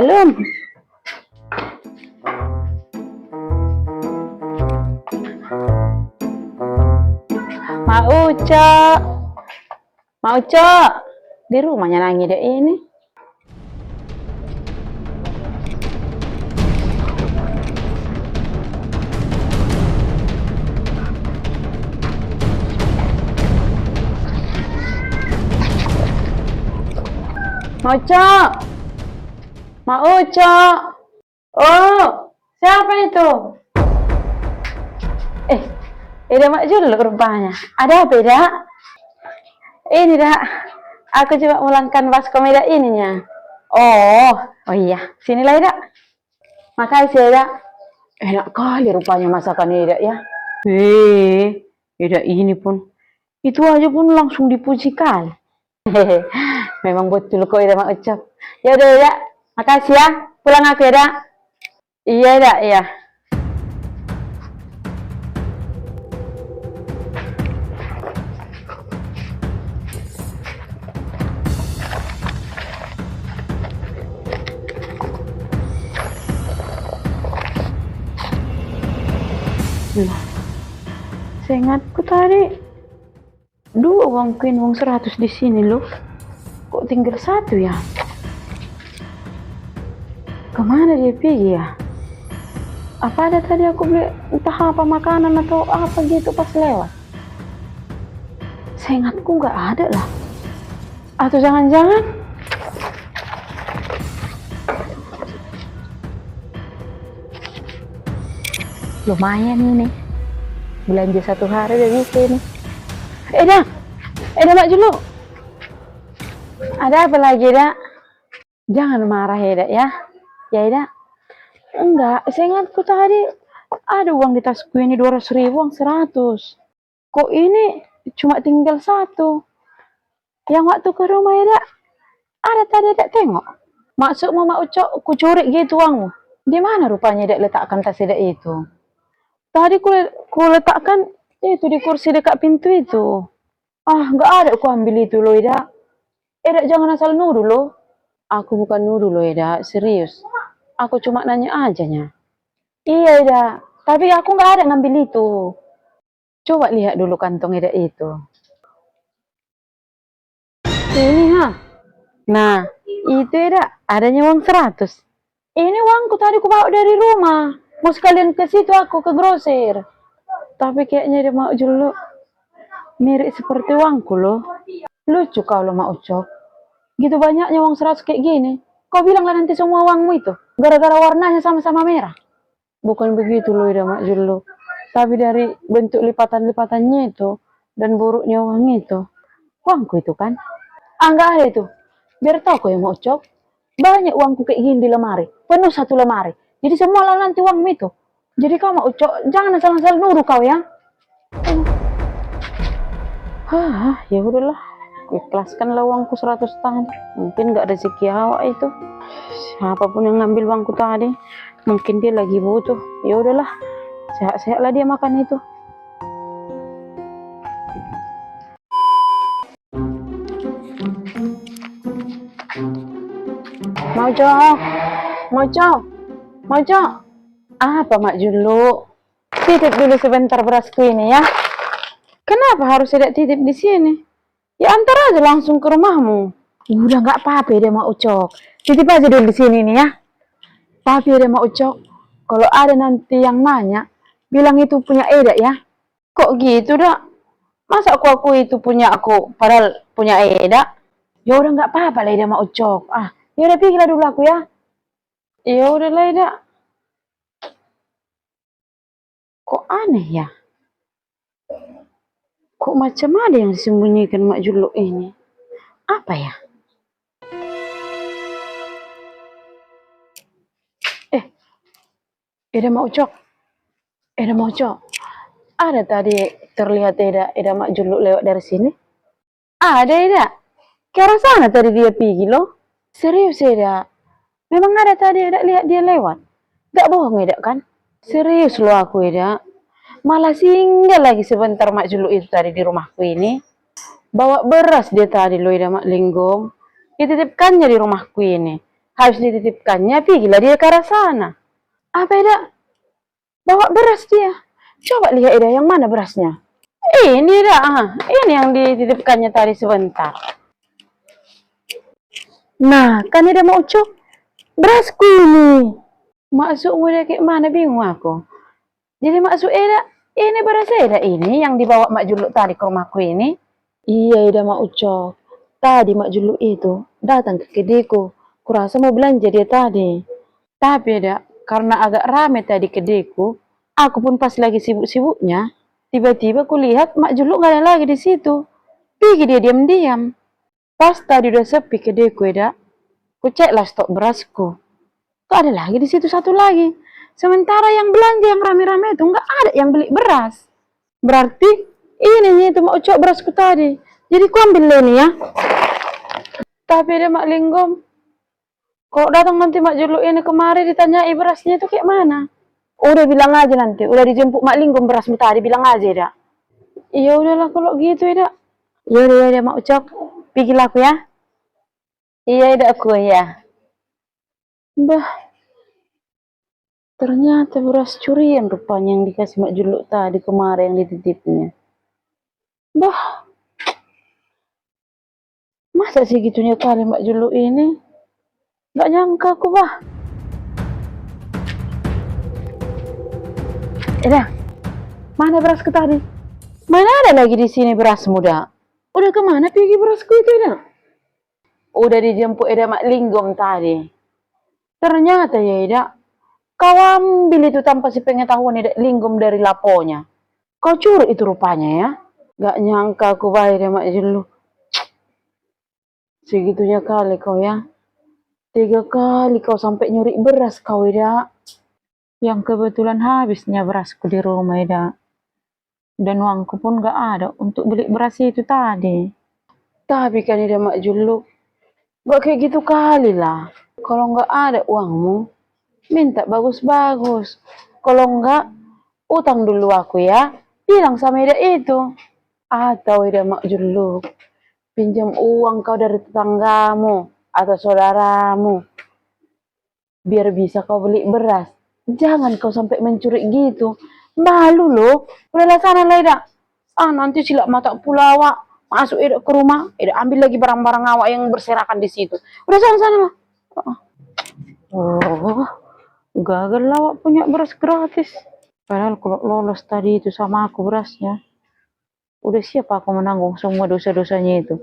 Belum. Mak Ucok. Mak Ucok. Di rumahnya nangis deh ini. Mak Ucok. Mak Ucok. Oh, siapa itu? Ida Mak Juluk rupanya. Ada apa, Ida? Ini, Dak. Aku coba ulangkan baskom Ida ininya. Oh iya. Sinilah, Ida. Makasih, Ida. Enak kali rupanya masakan Ida ya. Ida ini pun. Itu aja pun langsung dipuji kali. Memang betul kok Ida Mak Ucap. Ya udah, Ida. Makasih ya. Pulang aku, Ida. Iya, Ida, iya. Seingatku tadi dua uangku uang 100 di sini loh. Kok tinggal satu ya? Kemana dia pergi ya? Apa ada tadi aku beli entah apa makanan atau apa gitu pas lewat? Seingatku nggak ada lah. Atau jangan-jangan lumayan ini. Belanja satu hari udah bisa ini. Mak Juluk. Ada apa lagi, Dak? Jangan marah ya, Dak ya. Ya, Dak. Enggak, seingatku tadi ada uang di tasku ini 200.000, uang 100. Kok ini cuma tinggal satu? Yang waktu ke rumah ya, Dak, ada tadi Dak tengok. Maksudmu Mak Ucok, ku curi gitu uangmu. Di mana rupanya Dak letakkan tas Dak itu? Tadi ku letakkan itu di kursi dekat pintu itu. Nggak ada ku ambil itu loh, Dak. Dak jangan asal nuduh loh. Aku bukan nuduh loh, Dak, serius. Aku cuma nanya aja nya. Iya, Dak. Tapi aku nggak ada ngambil itu. Coba lihat dulu kantong Dak itu. Ini Nah, itu Dak. Adanya uang 100. Ini uangku tadi ku bawa dari rumah. Mau sekalian ke situ aku ke grosir. Tapi kayaknya dia mau dulu mirip seperti uangku loh. Lucu kau loh Mak Ucok. Gitu banyaknya uang 100 kayak gini. Kau bilang lah nanti semua uangmu itu gara-gara warnanya sama-sama merah. Bukan begitu loh Ida Mak Juluk. Tapi dari bentuk lipatan-lipatannya itu dan buruknya uang itu. Uangku itu kan. Enggak ada itu. Biar tahu kau ya Mak Ucok. Banyak uangku kayak gini di lemari. Penuh satu lemari. Jadi semua lah nanti uangmu itu. Jadi kau Mak Ucok jangan asal-asal nuduh kau ya. Ya udahlah. Ikhlaskanlah uangku 100 tadi. Mungkin gak rezeki awak itu. Siapapun yang ngambil uangku tadi, mungkin dia lagi butuh. Ya udahlah. Sehat-sehatlah dia makan itu. Mojok. Apa Mak Juluk? Titip dulu sebentar berasku ini ya. Kenapa harus tidak titip di sini? Ya antar aja langsung ke rumahmu. Udah nggak apa-apa deh Mak Ucok. Titip aja dulu di sini nih ya. Tapi deh Mak Ucok, kalau ada nanti yang nanya, bilang itu punya Eda ya. Kok gitu dak? Masa aku itu punya aku, padahal punya Eda? Ya udah nggak apa-apa lah Eda Mak Ucok. Ya udah pergilah dulu aku ya. Ya udah lah Eda. Kok aneh ya? Kok macam ada yang disembunyikan Mak Juluk ini? Apa ya? Eda Mak Ucok. Ada tadi terlihat Eda Mak Juluk lewat dari sini. Ada Eda. Ke arah sana tadi dia pergi loh. Serius Eda. Memang ada tadi Eda lihat dia lewat. Gak bohong Eda kan? Serius loh aku Eda. Malah singgah lagi sebentar Mak Juluk itu tadi di rumahku ini. Bawa beras dia tadi loh Eda Mak Linggong. Dititipkannya di rumahku ini. Harus dititipkannya, pergilah dia ke arah sana. Apa Eda? Bawa beras dia. Coba lihat Eda, yang mana berasnya? Ini Eda, ini yang dititipkannya tadi sebentar. Nah, kan Eda mau cok berasku ini. Maksudmu Eda kayak mana, bingung aku. Jadi maksud Eda, ini beras Eda ini yang dibawa Mak Juluk tadi ke rumahku ini. Iya Eda mau cok. Tadi Mak Juluk itu datang ke kedeku. Kurasa mau belanja dia tadi. Tapi Eda, karena agak rame tadi kedeku, aku pun pas lagi sibuk-sibuknya, tiba-tiba kulihat Mak Juluk gak ada lagi di situ. Pergi dia diam-diam. Pas tadi udah sepi kedeku Eda, ku ceklah stok berasku. Gak ada lagi di situ satu lagi. Sementara yang belanja yang rame-rame itu nggak ada yang beli beras. Berarti ini nih itu mau cok berasku tadi. Jadi ku ambil ini ya. Tapi ada Mak Linggom, kalau datang nanti Mak Juluk ini kemari ditanyai berasnya itu kayak mana? Udah bilang aja nanti, udah dijemput Mak Linggom berasmu tadi, bilang aja dah. Iya udahlah kalau gitu ya dak. Iya udah Mak Ucok, pergilah aku ya. Iya dak aku ya. Bah, ternyata beras curian rupanya yang dikasih Mak Juluk tadi kemarin yang dititipnya. Bah, masa sih gitunya kali Mak Juluk ini? Gak nyangka aku bah. Mana berasku tadi? Mana ada lagi di sini beras muda? Udah kemana pergi berasku itu Eda? Udah dijemput Eda Mak Linggom tadi. Ternyata ya Eda, kau ambil itu tanpa sepengetahuan Eda Linggom dari laponya. Kau curi itu rupanya ya. Gak nyangka aku bayar Eda Mak Juluk. Segitunya kali kau ya. 3 kali kau sampai nyuri beras kau Eda. Yang kebetulan habisnya berasku di rumah Eda. Dan uangku pun gak ada untuk beli beras itu tadi. Tapi kan Eda Mak Juluk, gak kayak gitu kali lah. Kalau gak ada uangmu, minta bagus-bagus. Kalau enggak, utang dulu aku ya. Bilang sama Eda itu. Atau Eda Mak Juluk, pinjam uang kau dari tetanggamu atau saudaramu. Biar bisa kau beli beras. Jangan kau sampai mencuri gitu. Malu loh. Udahlah sana lah Eda. Nanti silap mata pula awak. Masuk Eda ke rumah. Eda ambil lagi barang-barang awak yang berserakan di situ. Udah sana-sana lah. Oh, gagal lah awak punya beras gratis. Padahal kalau lolos tadi itu sama aku berasnya, udah siap aku menanggung semua dosa-dosanya itu.